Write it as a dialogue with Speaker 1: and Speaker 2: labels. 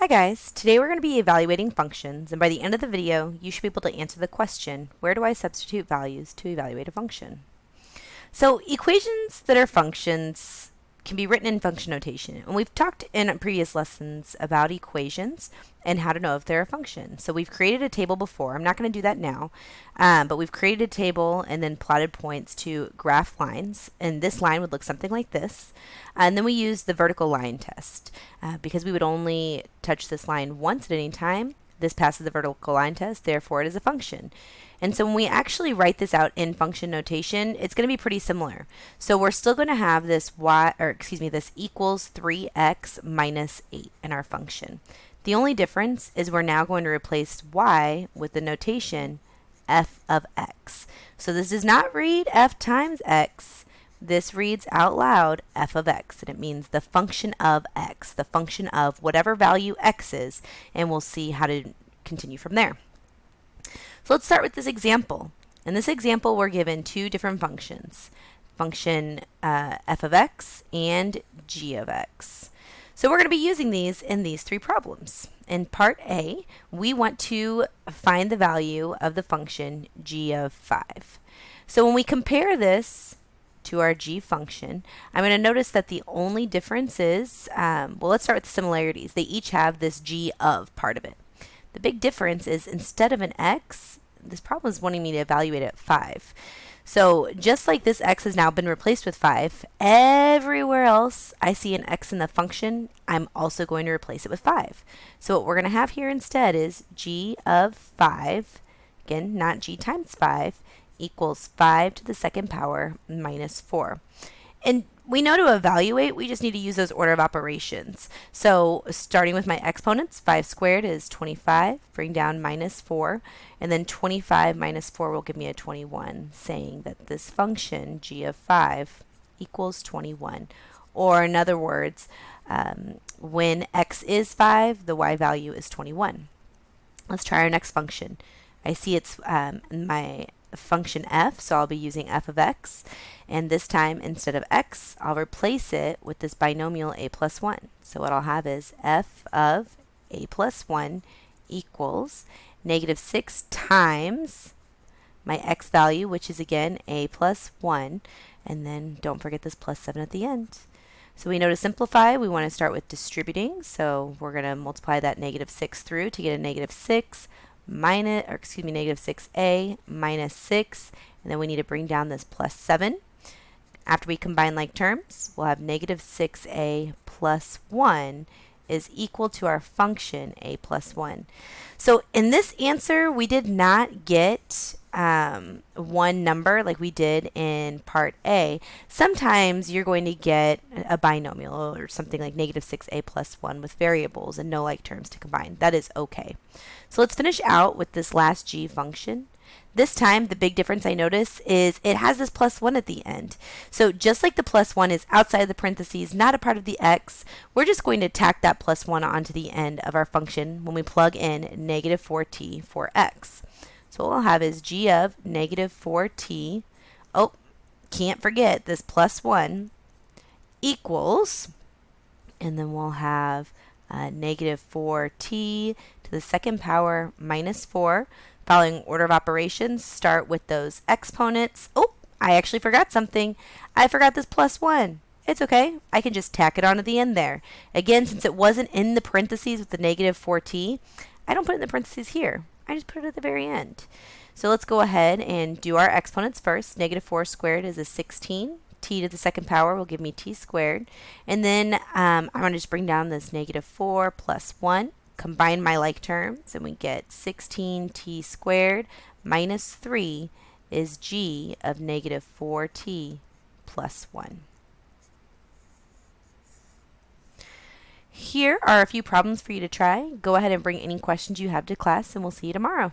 Speaker 1: Hi guys, today we're going to be evaluating functions, and by the end of the video you should be able to answer the question, where do I substitute values to evaluate a function? So equations that are functions can be written in function notation, and we've talked in previous lessons about equations and how to know if they're a function. So we've created a table before. I'm not going to do that now, but we've created a table and then plotted points to graph lines, and this line would look something like this. And then we use the vertical line test. Because we would only touch this line once at any time, this passes the vertical line test, therefore it is a function. And so when we actually write this out in function notation, it's going to be pretty similar. So we're still going to have this this equals 3x minus 8 in our function. The only difference is we're now going to replace y with the notation f of x. So this does not read f times x. This reads out loud f of x, and it means the function of x, the function of whatever value x is, and we'll see how to continue from there. So let's start with this example. In this example, we're given two different functions, function f of x and g of x. So we're going to be using these in these three problems. In part A, we want to find the value of the function g of 5. So when we compare this to our g function, I'm going to notice that the only difference is, well, let's start with the similarities. They each have this g of part of it. The big difference is instead of an x, this problem is wanting me to evaluate it at 5. So just like this x has now been replaced with 5, everywhere else I see an x in the function, I'm also going to replace it with 5. So what we're going to have here instead is g of 5, again, not g times 5, equals 5 to the second power minus 4. And we know to evaluate, we just need to use those order of operations. So starting with my exponents, 5 squared is 25, bring down minus 4, and then 25 minus 4 will give me a 21, saying that this function, g of 5, equals 21. Or in other words, when x is 5, the y value is 21. Let's try our next function. I see it's my function f, so I'll be using f of x, and this time instead of x I'll replace it with this binomial a plus 1. So what I'll have is f of a plus 1 equals negative 6 times my x value, which is again a plus 1, and then don't forget this plus 7 at the end. So we know to simplify, we want to start with distributing, so we're going to multiply that negative 6 through to get a negative 6 negative 6a minus 6, and then we need to bring down this plus 7. After we combine like terms, we'll have negative 6a plus 1 is equal to our function a plus 1. So in this answer, we did not get one number like we did in part A. Sometimes you're going to get a binomial or something like negative 6a plus 1 with variables and no like terms to combine. That is okay. So let's finish out with this last g function. This time, the big difference I notice is it has this plus 1 at the end. So just like the plus 1 is outside the parentheses, not a part of the x, we're just going to tack that plus 1 onto the end of our function when we plug in negative 4t for x. So what we'll have is g of negative 4t, oh, can't forget this plus 1, equals, and then we'll have negative 4t to the second power minus 4. Following order of operations, start with those exponents. Oh, I actually forgot something. I forgot this plus 1. It's okay. I can just tack it on at the end there. Again, since it wasn't in the parentheses with the negative 4t, I don't put it in the parentheses here. I just put it at the very end. So let's go ahead and do our exponents first. Negative 4 squared is a 16. T to the second power will give me t squared. And then I'm going to just bring down this negative 4 plus 1. Combine my like terms, and we get 16t squared minus 3 is g of negative 4t plus 1. Here are a few problems for you to try. Go ahead and bring any questions you have to class, and we'll see you tomorrow.